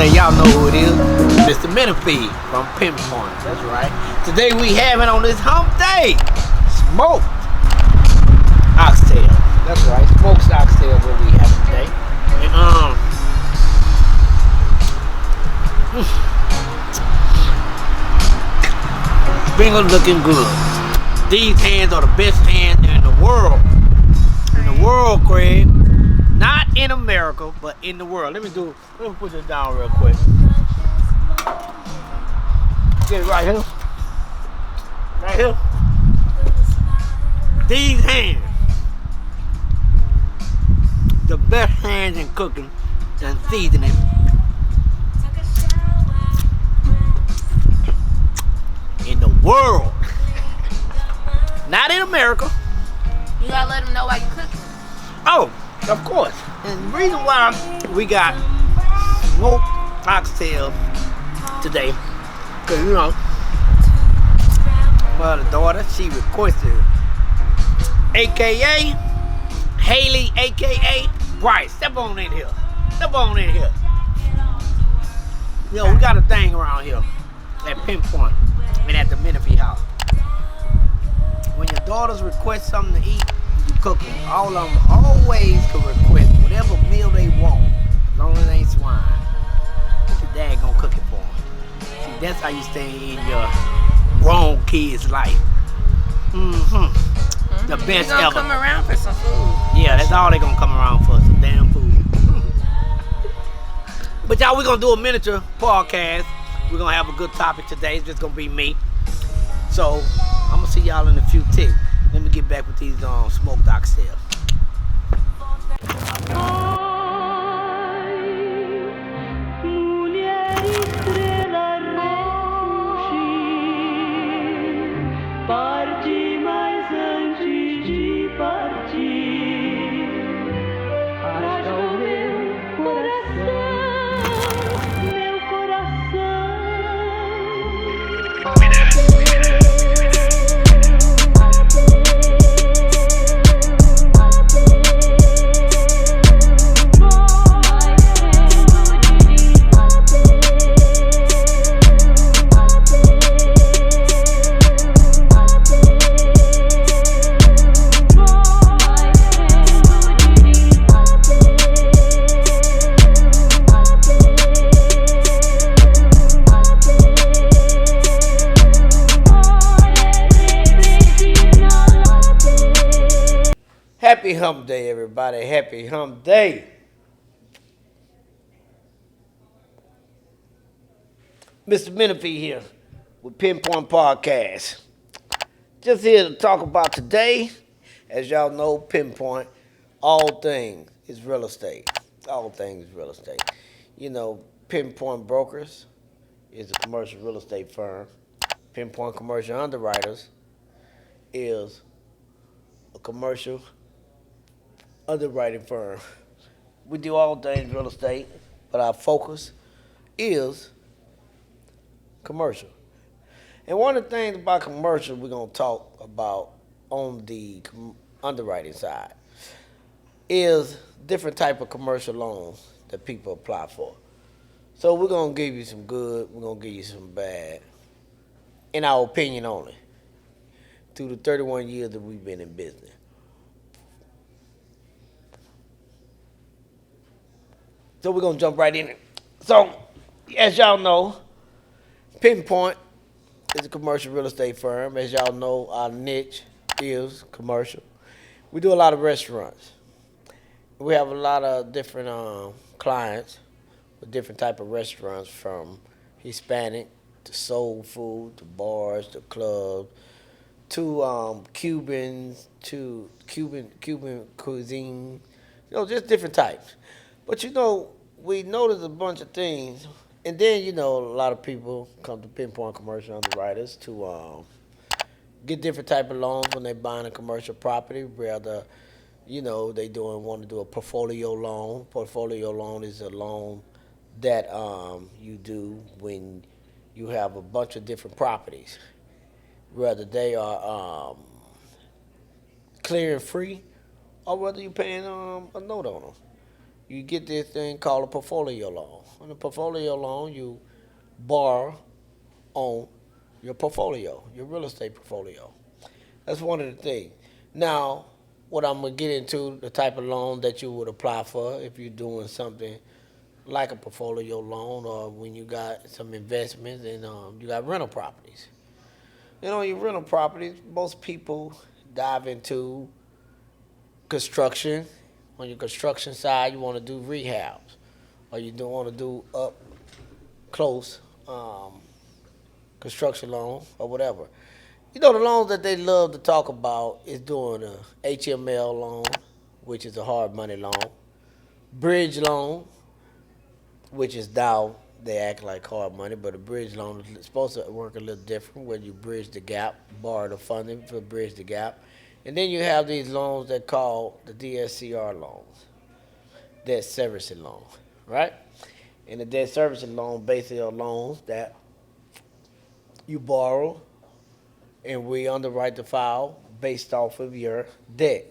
Wednesday, y'all know who it is. Mr. Menefee from Pinpoint. That's right. Today we having on this hump day, smoked oxtail. That's right, smoked oxtail what we having today. And, fingers looking good. These hands are the best hands in the world. In the world, Craig. Not in America, but in the world. Let me put this down real quick. Get it right here. Right here. These hands. The best hands in cooking and seasoning. In the world. Not in America. You gotta let them know why you cooking. Oh, of course. And the reason why we got smoked oxtail today, because you know, well, the daughter, she requested it. AKA Haley, AKA Bryce. Step on in here. Step on in here. You know, we got a thing around here at Pinpoint and at the Menefee house. When your daughters request something to eat, you cook them. All of them always can request whatever meal they want, as long as it ain't swine. Your dad gonna cook it for them. See, that's how you stay in your grown kid's life. The best They gonna ever. come around for some food. Yeah, that's all they gonna come around for, some damn food. But y'all, we're gonna do a miniature podcast. We're gonna have a good topic today. It's just gonna be me. So I'm gonna see y'all in a few ticks. Let me get back with these smoked oxtail. Happy hump day, everybody. Happy hump day. Mr. Menefee here with Pinpoint Podcast. Just here to talk about today. As y'all know, Pinpoint, all things is real estate. All things is real estate. You know, Pinpoint Brokers is a commercial real estate firm. Pinpoint Commercial Underwriters is a commercial underwriting firm. We do all things real estate, but our focus is commercial. And one of the things about commercial we're going to talk about on the underwriting side is different type of commercial loans that people apply for. So we're going to give you some good, we're going to give you some bad, in our opinion only, through the 31 years that we've been in business. So we're going to jump right in it. So, as y'all know, Pinpoint is a commercial real estate firm. As y'all know, our niche is commercial. We do a lot of restaurants. We have a lot of different clients with different type of restaurants, from Hispanic to soul food to bars to clubs to Cubans to Cuban cuisine. You know, just different types. But you know, we noticed a bunch of things, and then you know, a lot of people come to Pinpoint Commercial Underwriters to get different type of loans when they're buying a commercial property. Rather, you know, they want to do a portfolio loan. Portfolio loan is a loan that you do when you have a bunch of different properties. Whether they are clear and free, or whether you're paying a note on them. you get this thing called a portfolio loan. On a portfolio loan, you borrow on your portfolio, your real estate portfolio. That's one of the things. Now, what I'm gonna get into, the type of loan that you would apply for if you're doing something like a portfolio loan, or when you got some investments and you got rental properties. Your rental properties, most people dive into construction. On your construction side, you want to do rehabs, or you don't want to do up close construction loan or whatever. The loans that they love to talk about is doing a HML loan, which is a hard money loan, bridge loan, which is now they act like hard money, but a bridge loan is supposed to work a little different, where you bridge the gap, borrow the funding to bridge the gap. And then you have these loans that call the DSCR loans, debt servicing loan, right? And the debt servicing loan basically are loans that you borrow and we underwrite the file based off of your debt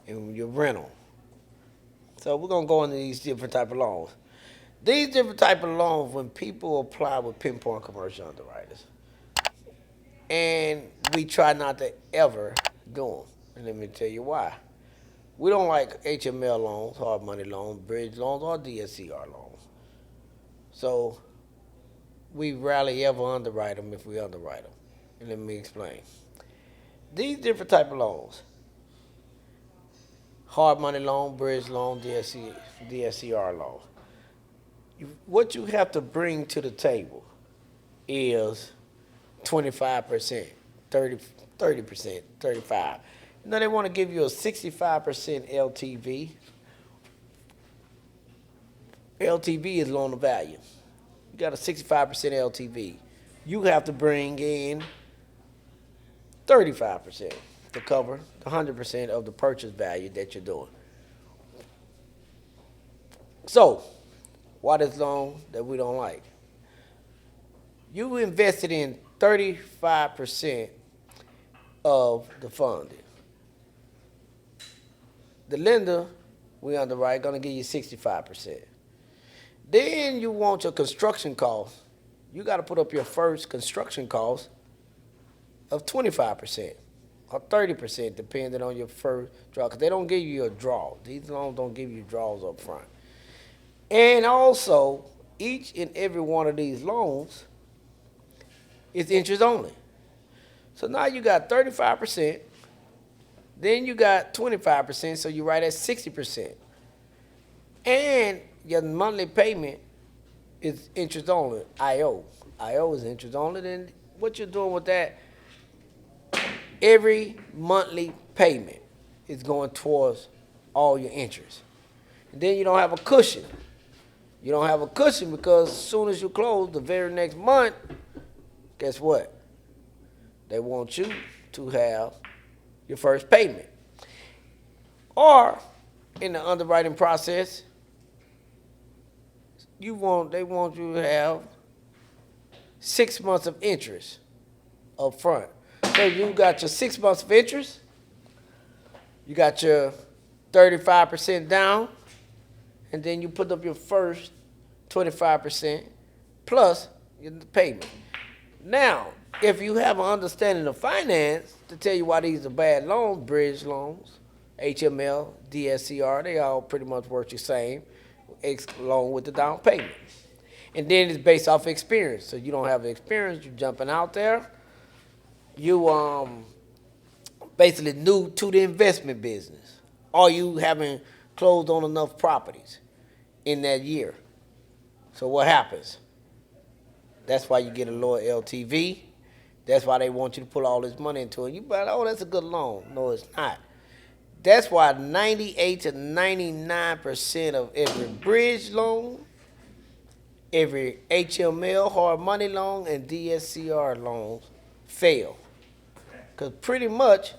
and your rental. So we're gonna go into these different type of loans. These different type of loans, when people apply with Pinpoint commercial underwriters, and we try not to ever do them. And let me tell you why. We don't like HML loans, hard money loans, bridge loans, or DSCR loans. So we rarely ever underwrite them if we underwrite them. And let me explain. These different type of loans, hard money loan, bridge loan, DSCR loan, what you have to bring to the table is 25%, 30%, 35%. They want to give you a 65% LTV. LTV is loan to value. You got a 65% LTV. You have to bring in 35% to cover the 100% of the purchase value that you're doing. So, why this loan that we don't like? You invested in 35% of the funding. The lender, we underwrite, gonna give you 65%. Then you want your construction cost. You gotta put up your first construction cost of 25% or 30%, depending on your first draw, because they don't give you a draw. These loans don't give you draws up front. And also, each and every one of these loans is interest only. So now you got 35%, then you got 25%, so you're right at 60%. And your monthly payment is interest only, IO. IO is interest only. Then what you're doing with that, every monthly payment is going towards all your interest. And then you don't have a cushion. You don't have a cushion because as soon as you close the very next month, guess what? They want you to have your first payment. Or in the underwriting process, they want you to have 6 months of interest up front. So you got your 6 months of interest, you got your 35% down, and then you put up your first 25% plus your payment. Now, if you have an understanding of finance, to tell you why these are bad loans, bridge loans, HML, DSCR, they all pretty much work the same, along with the down payment. And then it's based off experience. So you don't have experience, you're jumping out there. You basically new to the investment business, or you haven't closed on enough properties in that year. So what happens? That's why you get a lower LTV. That's why they want you to put all this money into it. You buy, oh, that's a good loan. No, it's not. That's why 98 to 99% of every bridge loan, every HML, hard money loan, and DSCR loans fail. Because pretty much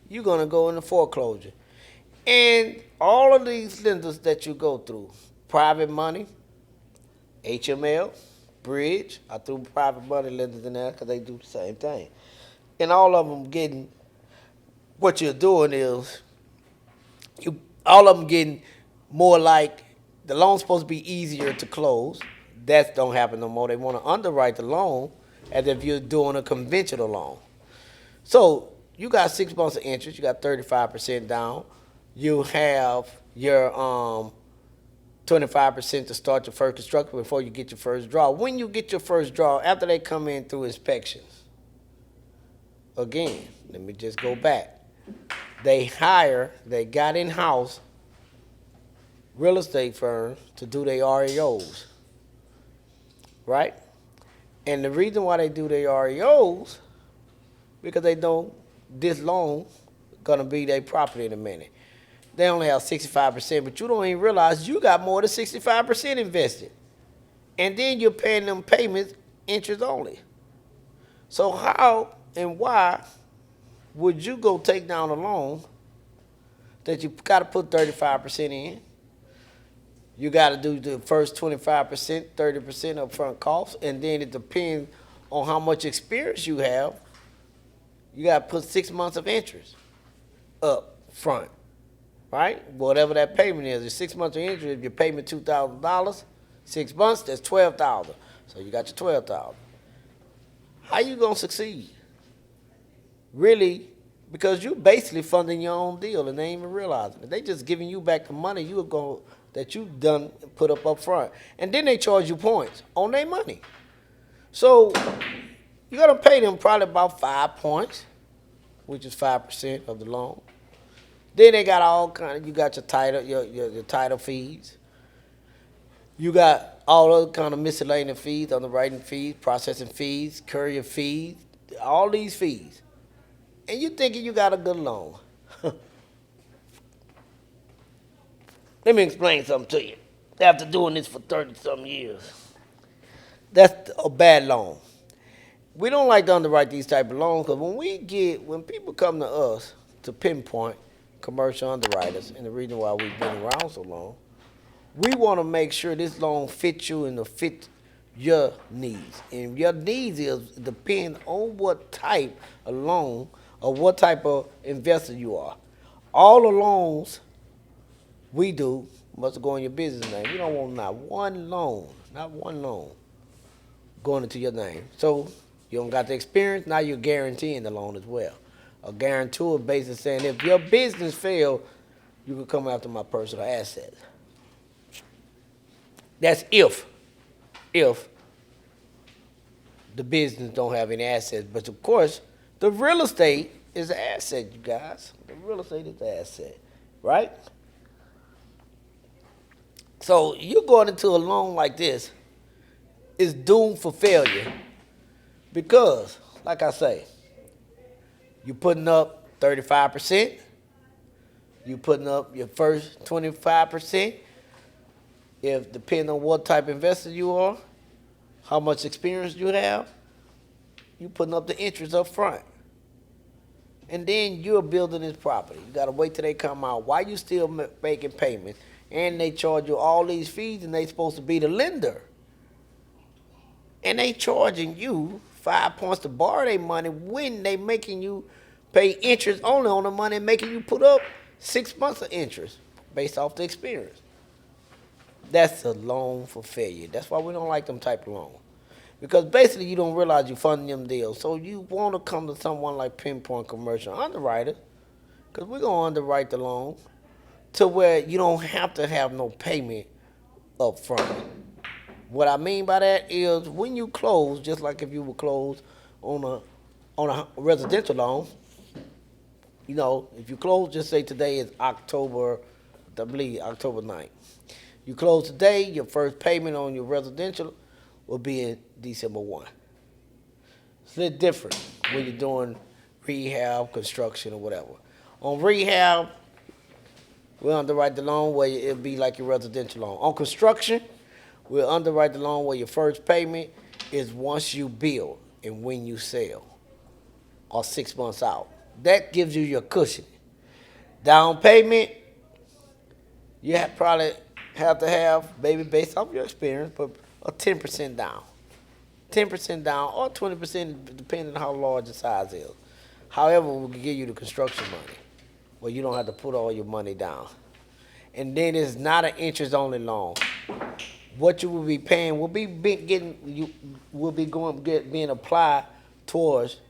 you're going to go into foreclosure. And all of these lenders that you go through, private money, HML, bridge, I threw private money lenders in there because they do the same thing. And all of them getting, what you're doing is, all of them getting more like the loan's supposed to be easier to close. That don't happen no more. They want to underwrite the loan as if you're doing a conventional loan. So you got 6 months of interest. You got 35% down. You have your 25% to start your first construction before you get your first draw. When you get your first draw, after they come in through inspections, again, let me just go back. They got in-house real estate firms to do their REOs, right? And the reason why they do their REOs, because they know this loan gonna be their property in a minute. They only have 65%, but you don't even realize you got more than 65% invested. And then you're paying them payments interest only. So how and why would you go take down a loan that you got to put 35% in? You got to do the first 25%, 30% upfront costs, and then it depends on how much experience you have. You got to put 6 months of interest up front, right? Whatever that payment is. It's 6 months of interest. If your payment $2,000, 6 months, that's $12,000. So you got your $12,000. How you gonna succeed? Really, because you basically funding your own deal and they ain't even realizing it. They just giving you back the money that you done put up front. And then they charge you points on their money. So you're gonna pay them probably about 5 points, which is 5% of the loan. Then they got all kind of, you got your title, your title fees. You got all other kind of miscellaneous fees, underwriting fees, processing fees, courier fees, all these fees. And you thinking you got a good loan. Let me explain something to you. After doing this for 30-something years, that's a bad loan. We don't like to underwrite these type of loans because when people come to us, to Pinpoint, commercial underwriters, and the reason why we've been around so long, we want to make sure this loan fits you and fit your needs. And your needs depend on what type of loan or what type of investor you are. All the loans we do must go in your business name. You don't want not one loan going into your name. So you don't got the experience, now you're guaranteeing the loan as well. A guarantor basically saying if your business fails, you can come after my personal assets. That's if the business don't have any assets. But of course, the real estate is an asset, you guys. The real estate is an asset, right? So you going into a loan like this is doomed for failure because, like I say, you're putting up 35%, you're putting up your first 25%, if depending on what type of investor you are, how much experience you have, you putting up the interest up front. And then you're building this property. You got to wait till they come out. Why you still making payments? And they charge you all these fees, and they supposed to be the lender. And they charging you 5 points to borrow their money when they making you pay interest only on the money and making you put up 6 months of interest based off the experience. That's a loan for failure. That's why we don't like them type of loans. Because basically you don't realize you're funding them deals. So you want to come to someone like Pinpoint Commercial Underwriter, because we're going to underwrite the loan to where you don't have to have no payment up front. What I mean by that is when you close, just like if you would close on a residential loan, you know, if you close, just say today is October 9th. You close today, your first payment on your residential will be in December 1. It's a little different when you're doing rehab, construction, or whatever. On rehab, we'll underwrite the loan where it'll be like your residential loan. On construction, we'll underwrite the loan where your first payment is once you build and when you sell, or 6 months out. That gives you your cushion. Down payment, you probably have to have, maybe based off your experience, but a 10% down. 10% down or 20% depending on how large the size is. However, we can give you the construction money where you don't have to put all your money down. and then it's not an interest-only loan. What you will be paying will be being applied towards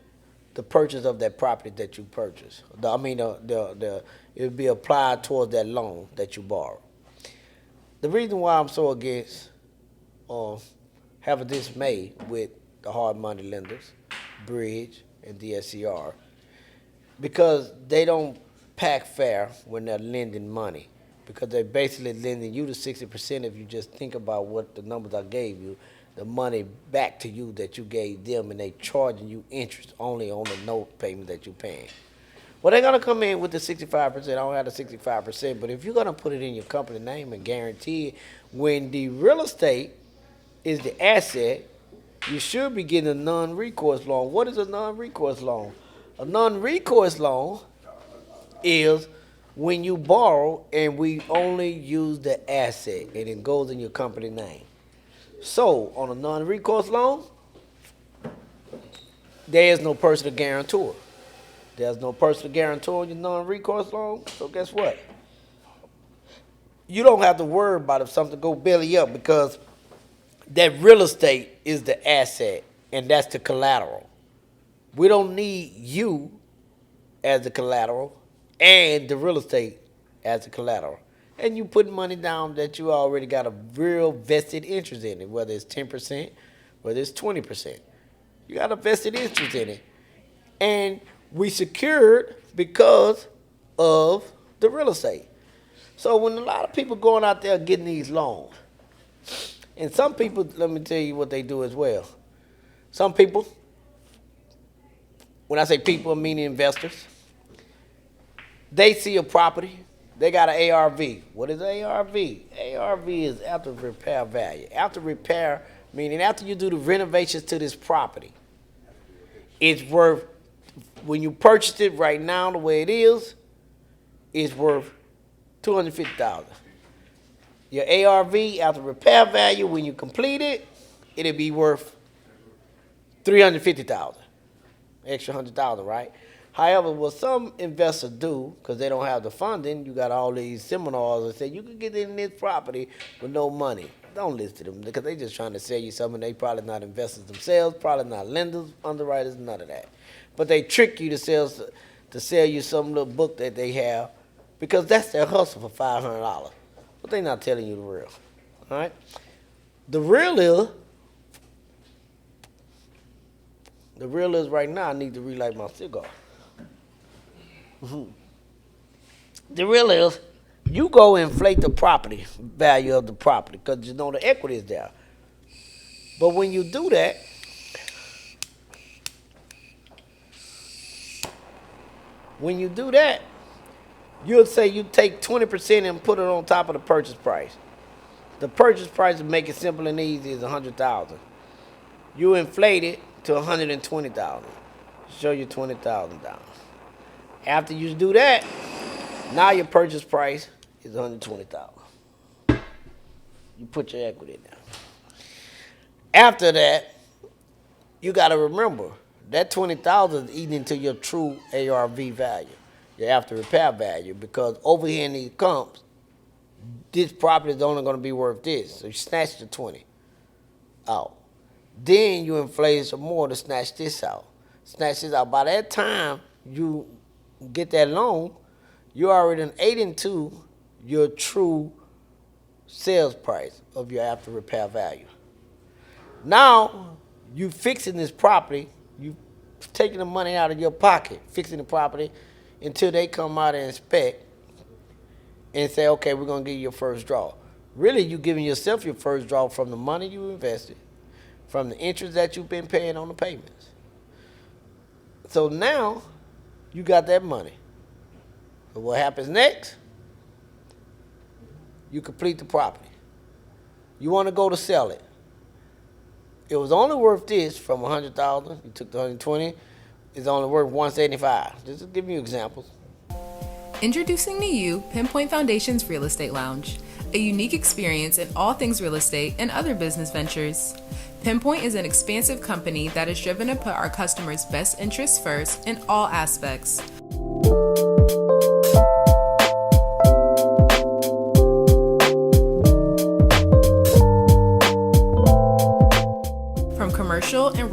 the purchase of that property that you purchased. It will be applied towards that loan that you borrowed. The reason why I'm so against having this made with the hard money lenders, Bridge and DSCR, because they don't pack fair when they're lending money, because they're basically lending you the 60% if you just think about what the numbers I gave you, the money back to you that you gave them, and they charging you interest only on the note payment that you're paying. Well, they're going to come in with the 65%. I don't have the 65%, but if you're going to put it in your company name and guarantee it, when the real estate is the asset, you should be getting a non-recourse loan. What is a non-recourse loan? A non-recourse loan is when you borrow and we only use the asset and it goes in your company name. So on a non-recourse loan, there is no personal guarantor. There's no personal guarantor on your non-recourse loan. So guess what? You don't have to worry about if something go belly up, because that real estate is the asset and that's the collateral. We don't need you as the collateral and the real estate as the collateral. And you put money down that you already got a real vested interest in it, whether it's 10%, whether it's 20%. You got a vested interest in it. And we secured because of the real estate. So when a lot of people going out there getting these loans, and some people, let me tell you what they do as well. Some people, when I say people, I mean investors, they see a property, they got an ARV. What is ARV? ARV is after repair value. After repair, meaning after you do the renovations to this property, it's worth, when you purchased it right now the way it is, it's worth $250,000. Your ARV after repair value, when you complete it, it'll be worth $350,000. Extra $100,000, right? However, what some investors do, because they don't have the funding, you got all these seminars that say you can get in this property with no money. Don't listen to them, because they just trying to sell you something. They probably not investors themselves, probably not lenders, underwriters, none of that. But they trick you to sell you some little book that they have, because that's their hustle for $500. But they not telling you the real. All right? The real is right now I need to relight my cigar. The real is you go inflate the property value of the property because you know the equity is there. But when you do that, you'll say you take 20% and put it on top of the purchase price. The purchase price, to make it simple and easy, is $100,000. You inflate it to $120,000. Show you $20,000 down. After you do that, now your purchase price is $120,000. You put your equity in there. After that, you got to remember that $20,000 is eating into your true ARV value, your after repair value, because over here in these comps, this property is only going to be worth this. So you snatch the 20 out. Then you inflate some more to snatch this out. Snatch this out. By that time you get that loan, you already ate into your true sales price of your after repair value. Now you fixing this property, you taking the money out of your pocket, fixing the property until they come out and inspect and say, okay, we're going to give you your first draw. Really, you giving yourself your first draw from the money you invested, from the interest that you've been paying on the payments. So now you got that money. So what happens next? You complete the property. You want to go to sell it. It was only worth this from $100,000. You took the $120. It's only worth $175. Just to give you examples. Introducing to you Pinpoint Foundation's Real Estate Lounge, a unique experience in all things real estate and other business ventures. Pinpoint is an expansive company that is driven to put our customers' best interests first in all aspects.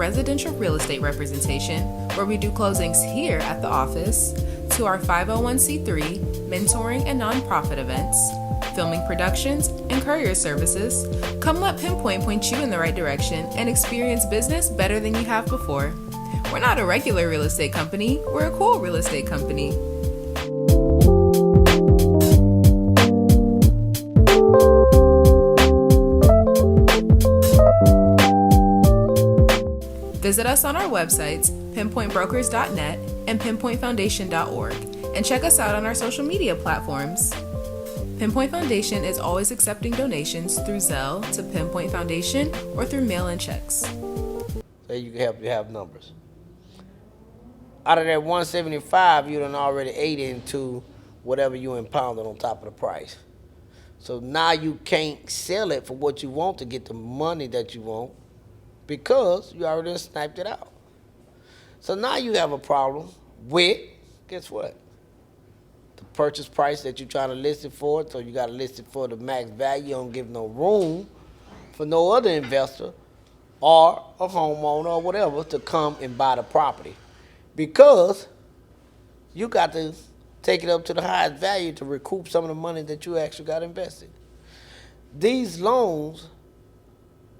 residential real estate representation, where we do closings here at the office, to our 501c3, mentoring and nonprofit events, filming productions, and courier services, come let Pinpoint point you in the right direction and experience business better than you have before. We're not a regular real estate company, we're a cool real estate company. Visit us on our websites, pinpointbrokers.net and pinpointfoundation.org, and check us out on our social media platforms. Pinpoint Foundation is always accepting donations through Zelle to Pinpoint Foundation or through mail-in checks. So you have numbers. Out of that 175, you done already ate into whatever you impounded on top of the price. So now you can't sell it for what you want to get the money that you want because you already sniped it out. So now you have a problem with, guess what? The purchase price that you're trying to list it for, so you got to list it for the max value. You don't give no room for no other investor or a homeowner or whatever to come and buy the property because you got to take it up to the highest value to recoup some of the money that you actually got invested. These loans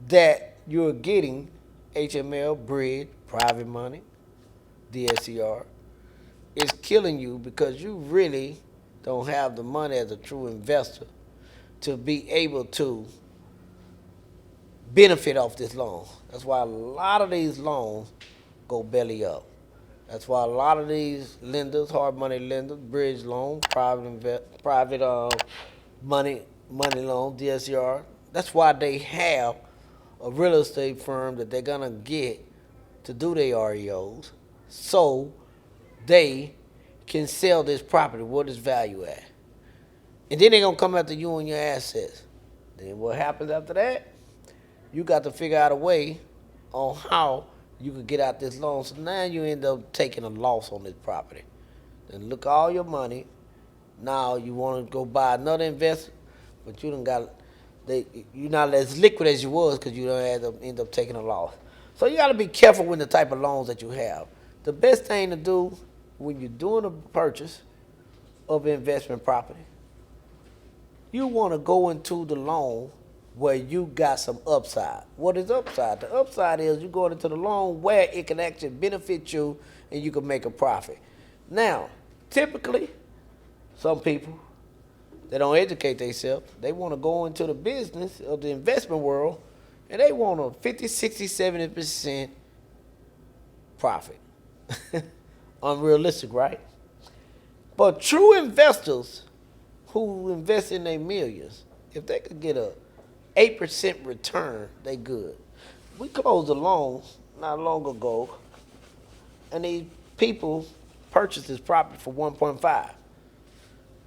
that you're getting, HML, bridge, private money, DSCR, is killing you because you really don't have the money as a true investor to be able to benefit off this loan. That's why a lot of these loans go belly up. That's why a lot of these lenders, hard money lenders, bridge loan, private money loan, DSCR, that's why they have a real estate firm that they're gonna get to do their REOs so they can sell this property, what is value at. And then they're gonna come after you and your assets. Then what happens after that? You got to figure out a way on how you can get out this loan. So now you end up taking a loss on this property. Then look all your money. Now you want to go buy another investment, but you done got you're not as liquid as you was because you don't end up taking a loss. So you got to be careful with the type of loans that you have. The best thing to do when you're doing a purchase of investment property, you want to go into the loan where you got some upside. What is upside? The upside is you going into the loan where it can actually benefit you and you can make a profit. Now, typically, some people, they don't educate themselves. They want to go into the business of the investment world and they want a 50, 60, 70% profit. Unrealistic, right? But true investors who invest in their millions, if they could get a 8% return, they good. We closed a loan not long ago, and these people purchased this property for 1.5,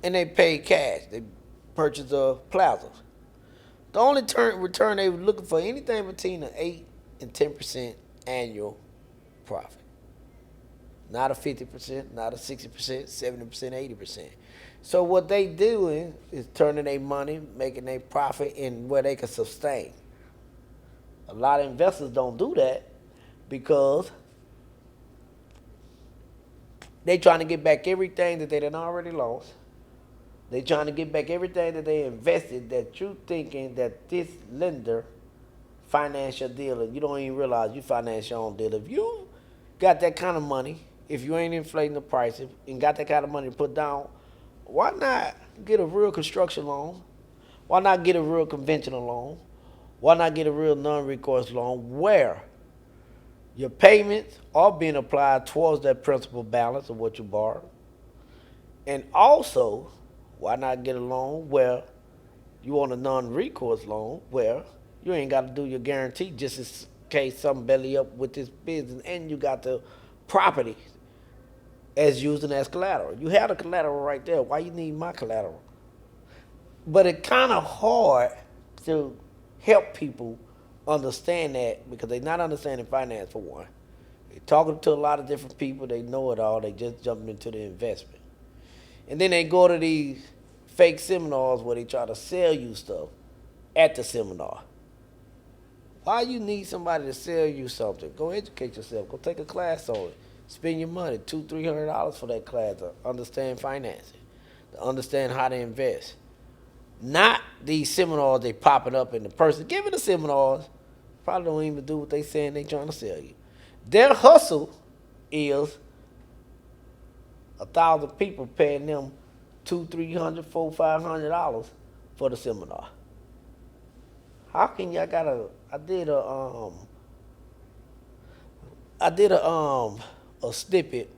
and they paid cash. They purchased a plaza. The only return they were looking for anything between an 8 and 10% annual profit. Not a 50%, not a 60%, 70%, 80%. So what they doing is turning their money, making their profit in where they can sustain. A lot of investors don't do that because they trying to get back everything that they done already lost. They trying to get back everything that they invested that you thinking that this lender finance your deal and you don't even realize you finance your own deal. If you got that kind of money, if you ain't inflating the prices and got that kind of money to put down, why not get a real construction loan? Why not get a real conventional loan? Why not get a real non-recourse loan where your payments are being applied towards that principal balance of what you borrowed? And also, why not get a loan where you want a non-recourse loan where you ain't got to do your guarantee just in case something belly up with this business and you got the property as using as collateral. You have the collateral right there. Why you need my collateral? But it's kind of hard to help people understand that because they're not understanding finance for one. They're talking to a lot of different people. They know it all. They just jumping into the investment. And then they go to these fake seminars where they try to sell you stuff at the seminar. Why you need somebody to sell you something? Go educate yourself. Go take a class on it. Spend your money, $200-$300 for that class to understand financing, to understand how to invest. Not these seminars they popping up in the person giving the seminars probably don't even do what they saying they trying to sell you. Their hustle is 1,000 people paying them $200, $300, $400, $500 for the seminar. How can y'all got a? I did a snippet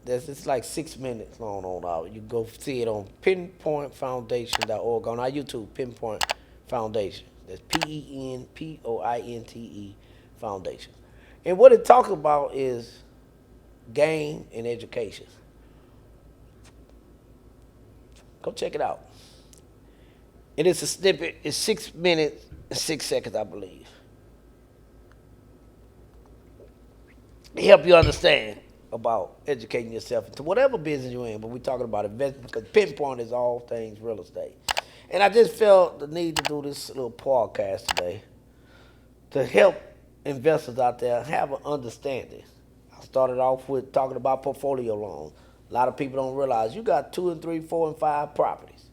that's it's like 6 minutes long on out. You go see it on pinpointfoundation.org on our YouTube. Pinpoint Foundation. That's PENPOINTE Foundation. And what it talks about is game and education. Go check it out. And it's a snippet. It's 6 minutes and 6 seconds, I believe. It help you understand about educating yourself into whatever business you're in. But we're talking about investment because Pinpoint is all things real estate. And I just felt the need to do this little podcast today to help investors out there have an understanding. I started off with talking about portfolio loans. A lot of people don't realize you got 2 and 3, 4 and 5 properties.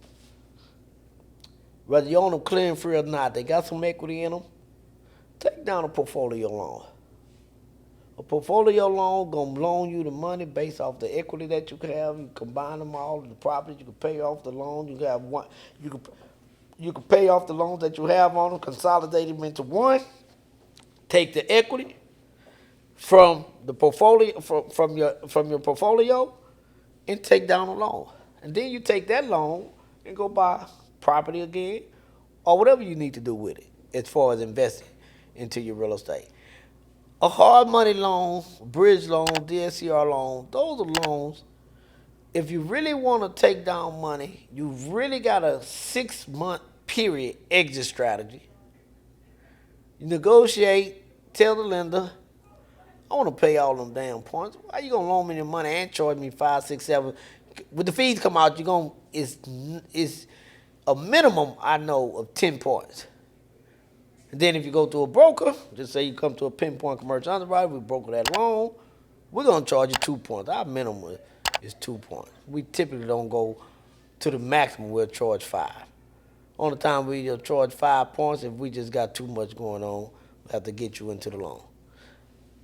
Whether you own them clear and free or not, they got some equity in them. Take down a portfolio loan. A portfolio loan gonna loan you the money based off the equity that you have. You combine them all, the properties. You can pay off the loan. You have one. You can pay off the loans that you have on them, consolidate them into one. Take the equity from the portfolio from your portfolio, and take down a loan. And then you take that loan and go buy property again, or whatever you need to do with it as far as investing into your real estate. A hard money loan, bridge loan, DSCR loan, those are loans. If you really want to take down money, you really got a 6-month period exit strategy. You negotiate, tell the lender, I want to pay all them damn points. Why you gonna loan me the money and charge me 5, 6, 7? When the fees come out, you gonna it's a minimum I know of 10 points. And then if you go to a broker, just say you come to a Pinpoint commercial underwriter, we broker that loan, we're gonna charge you 2 points. Our minimum is 2 points. We typically don't go to the maximum. We'll charge 5. Only time we'll charge 5 points if we just got too much going on. We have to get you into the loan.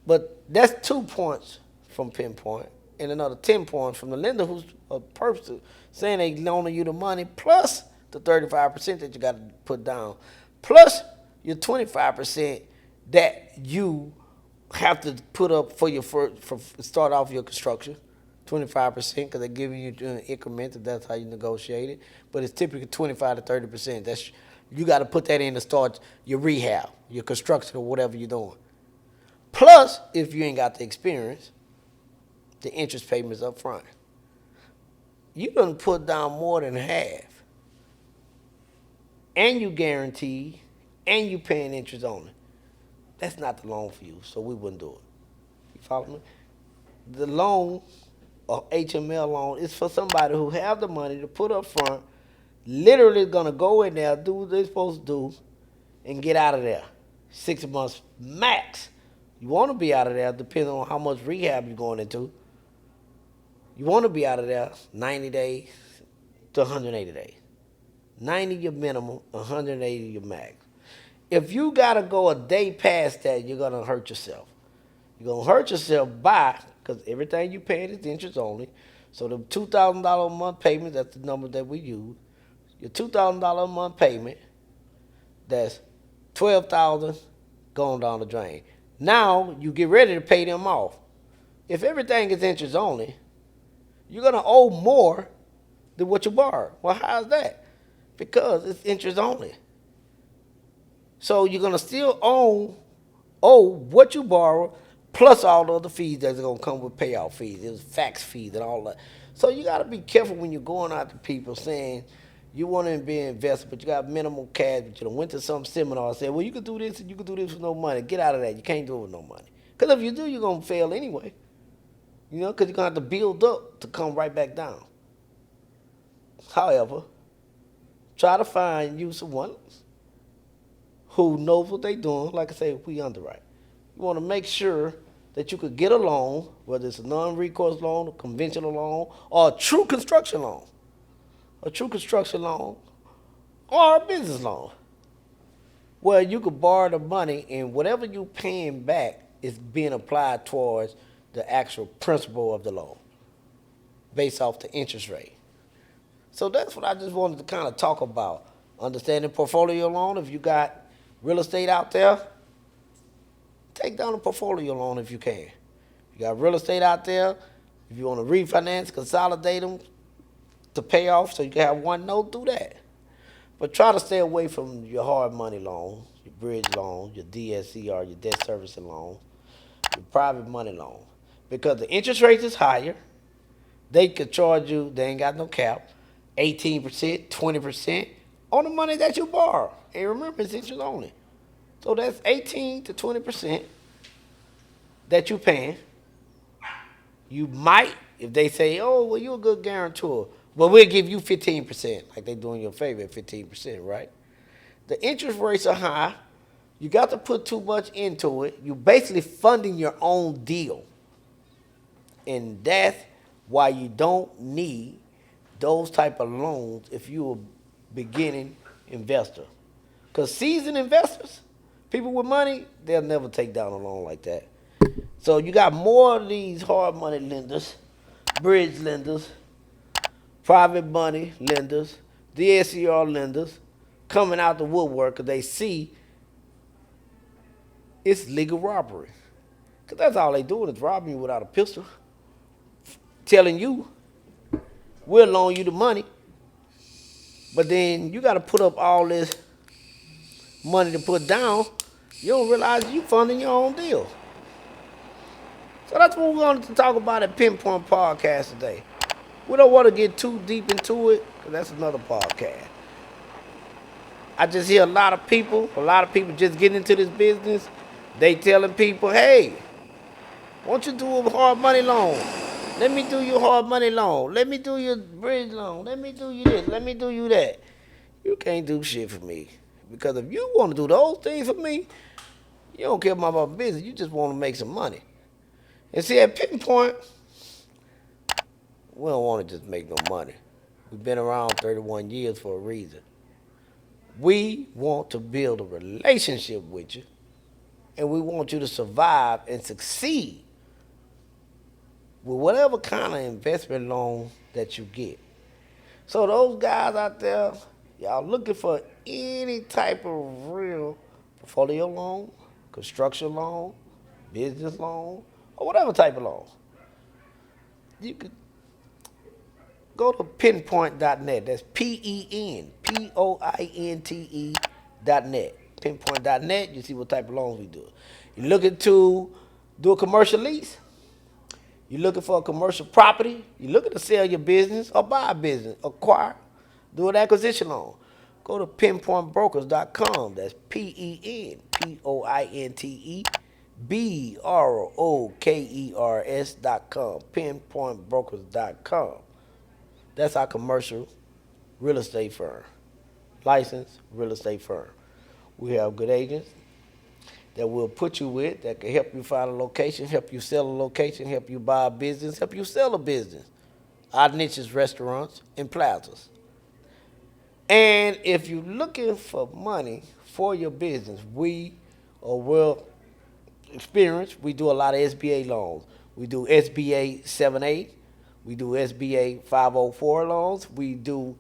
But that's 2 points from Pinpoint and another 10 points from the lender who's a person saying they loaning you the money plus the 35% that you got to put down, plus your 25% that you have to put up for your start off your construction. 25% because they're giving you an increment. That's how you negotiate it. But it's typically 25 to 30%. That's you got to put that in to start your rehab, your construction, or whatever you're doing. Plus, if you ain't got the experience, the interest payments up front. You done put down more than half. And you guarantee, and you paying interest on it. That's not the loan for you, so we wouldn't do it. You follow me? The loan, or HML loan, is for somebody who have the money to put up front, literally gonna go in there, do what they're supposed to do, and get out of there. 6 months max. You want to be out of there depending on how much rehab you're going into. You want to be out of there 90 days to 180 days. 90 your minimum, 180 your max. If you got to go a day past that, you're going to hurt yourself. You're going to hurt yourself because everything you pay is interest only. So the $2,000 a month payment, that's the number that we use. Your $2,000 a month payment, that's $12,000 going down the drain. Now you get ready to pay them off. If everything is interest only, you're going to owe more than what you borrowed. Well, how's that? Because it's interest only. So you're going to still owe what you borrow plus all the other fees that's going to come with payoff fees. There's fax fees and all that. So you got to be careful when you're going out to people saying you want to be an investor, but you got minimal cash, but you done went to some seminar and said, well, you can do this and you can do this with no money. Get out of that. You can't do it with no money. Because if you do, you're going to fail anyway. You know, because you're going to have to build up to come right back down. However, try to find you someone who knows what they're doing. Like I say, we underwrite. You want to make sure that you could get a loan, whether it's a non-recourse loan, a conventional loan, or a true construction loan. A true construction loan or a business loan. Where you could borrow the money and whatever you're paying back is being applied towards the actual principal of the loan based off the interest rate. So that's what I just wanted to kind of talk about. Understanding portfolio loan. If you got real estate out there, take down a portfolio loan if you can. You got real estate out there, if you want to refinance, consolidate them to pay off so you can have one note, do that. But try to stay away from your hard money loan, your bridge loan, your DSCR, your debt servicing loan, your private money loan. Because the interest rate is higher. They could charge you, they ain't got no cap, 18%, 20% on the money that you borrow. And remember, it's interest only. So that's 18 to 20% that you're paying. You might, if they say, oh, well, you're a good guarantor, well, we'll give you 15%, like they doing your favor at 15%, right? The interest rates are high. You got to put too much into it. You're basically funding your own deal. And that's why you don't need those type of loans if you're a beginning investor. Because seasoned investors, people with money, they'll never take down a loan like that. So you got more of these hard money lenders, bridge lenders, private money lenders, DSCR lenders coming out the woodwork because they see it's legal robbery. Because that's all they doing is robbing you without a pistol. Telling you, we'll loan you the money, but then you got to put up all this money to put down. You don't realize you funding your own deal. So that's what we're going to talk about at Pinpoint Podcast today. We don't want to get too deep into it, because that's another podcast. I just hear a lot of people just getting into this business. They telling people, hey, won't you do a hard money loan? Let me do your hard money loan. Let me do your bridge loan. Let me do you this. Let me do you that. You can't do shit for me. Because if you want to do those things for me, you don't care about my business. You just want to make some money. And see, at Pinpoint, we don't want to just make no money. We've been around 31 years for a reason. We want to build a relationship with you, and we want you to survive and succeed with whatever kind of investment loan that you get. So those guys out there, y'all looking for any type of real portfolio loan, construction loan, business loan, or whatever type of loan, you could go to pinpoint.net. That's PENPOINTE.net. Pinpoint.net, you see what type of loans we do. You're looking to do a commercial lease? You're looking for a commercial property? You're looking to sell your business or buy a business, acquire, do an acquisition loan. Go to pinpointbrokers.com. That's PENPOINTEBROKERS.com. Pinpointbrokers.com. That's our commercial real estate firm. Licensed real estate firm. We have good agents that we'll put you with that can help you find a location, help you sell a location, help you buy a business, help you sell a business. Our niche is restaurants and plazas. And if you're looking for money for your business, we are well experienced. We do a lot of SBA loans. We do SBA 7A. We do SBA 504 loans. We do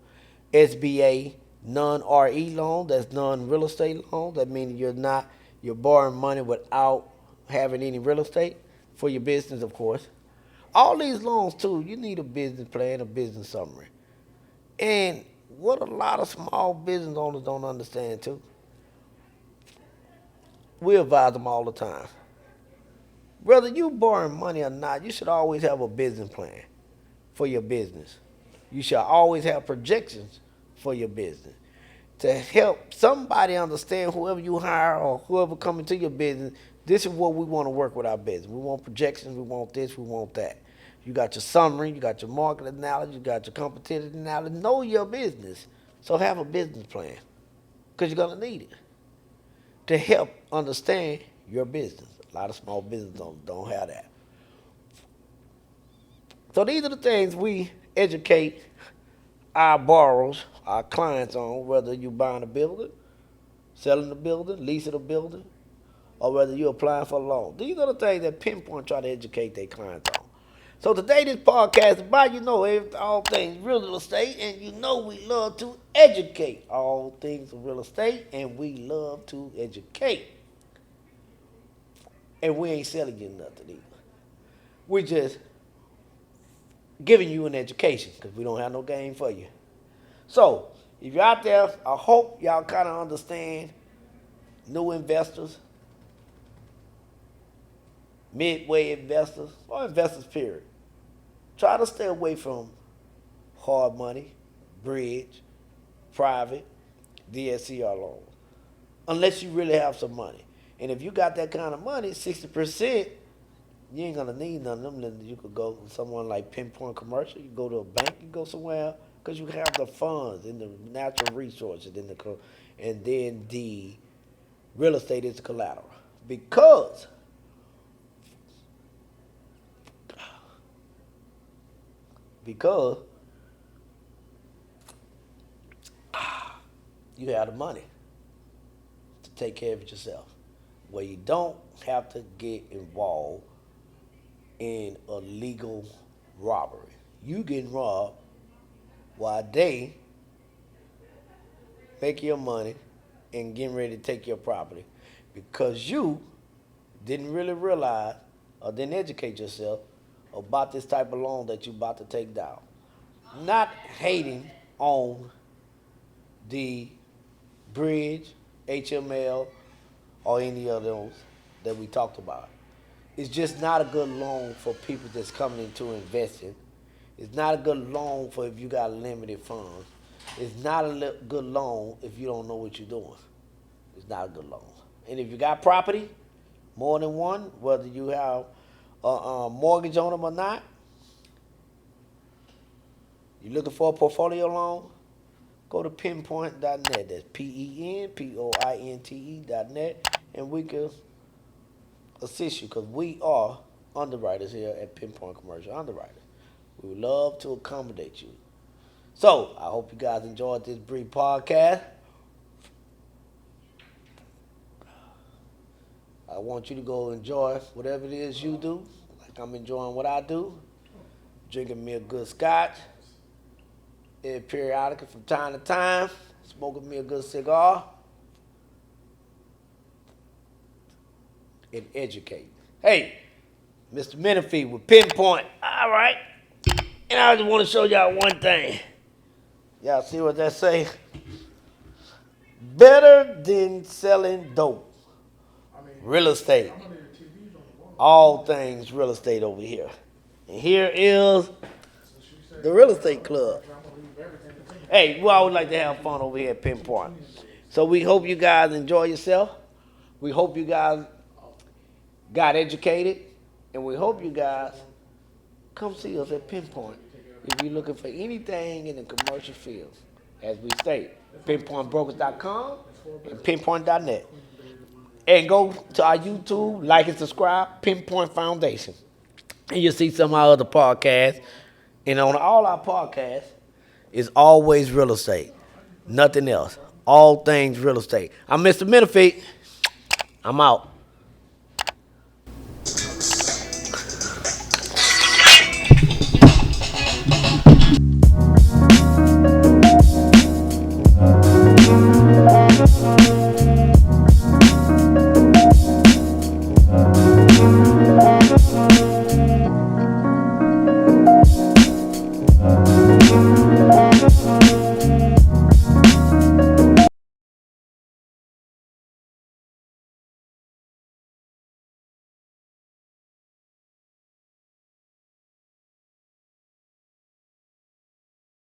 SBA non-RE loan. That's non-real estate loan. That means you're borrowing money without having any real estate for your business, of course. All these loans, too, you need a business plan, a business summary. And what a lot of small business owners don't understand, too, we advise them all the time. Whether you borrowing money or not, you should always have a business plan for your business. You should always have projections for your business to help somebody understand, whoever you hire or whoever come into your business, this is what we want to work with our business. We want projections, we want this, we want that. You got your summary, you got your market analysis, you got your competitive analysis. Know your business. So have a business plan, because you're going to need it. to help understand your business. A lot of small businesses don't have that. So these are the things we educate our borrowers, our clients on, whether you're buying a building, selling a building, leasing a building, or whether you're applying for a loan. These are the things that Pinpoint try to educate their clients on. So today this podcast is about, all things real estate, and we love to educate all things of real estate, and we love to educate. And we ain't selling you nothing either. We're just giving you an education because we don't have no game for you. So if you're out there, I hope y'all kind of understand new investors, midway investors, or investors period. Try to stay away from hard money, bridge, private, DSCR loans, unless you really have some money. And if you got that kind of money, 60%, you ain't gonna need none of them. Then you could go to someone like Pinpoint Commercial. You go to a bank. You go somewhere because you have the funds and the natural resources and then the real estate is the collateral. Because you have the money to take care of it yourself, where you don't have to get involved in a legal robbery. You getting robbed while they make your money and getting ready to take your property because you didn't really realize or didn't educate yourself about this type of loan that you about to take down. Not hating on the bridge, HML, or any of those that we talked about. It's just not a good loan for people that's coming into investing. It's not a good loan for if you got limited funds. It's not a good loan if you don't know what you're doing. It's not a good loan. And if you got property, more than one, whether you have a mortgage on them or not, you're looking for a portfolio loan, go to pinpoint.net. That's PENPOINTE.net, and we can assist you because we are underwriters here at Pinpoint Commercial Underwriters. We would love to accommodate you. So I hope you guys enjoyed this brief podcast. I want you to go enjoy whatever it is you do, like I'm enjoying what I do, drinking me a good scotch, and periodically from time to time, smoking me a good cigar, and educate. Hey, Mr. Menefee with Pinpoint. All right. And I just want to show y'all one thing. Y'all see what that say? Better than selling dope. Real estate. All things real estate over here. And here is the real estate club. Hey, we always like to have fun over here at Pinpoint. So we hope you guys enjoy yourself. We hope you guys got educated. And we hope you guys come see us at Pinpoint if you're looking for anything in the commercial field. As we state, pinpointbrokers.com and pinpoint.net. And go to our YouTube, like and subscribe, Pinpoint Foundation. And you'll see some of our other podcasts. And on all our podcasts, it's always real estate. Nothing else. All things real estate. I'm Mr. Menefee. I'm out.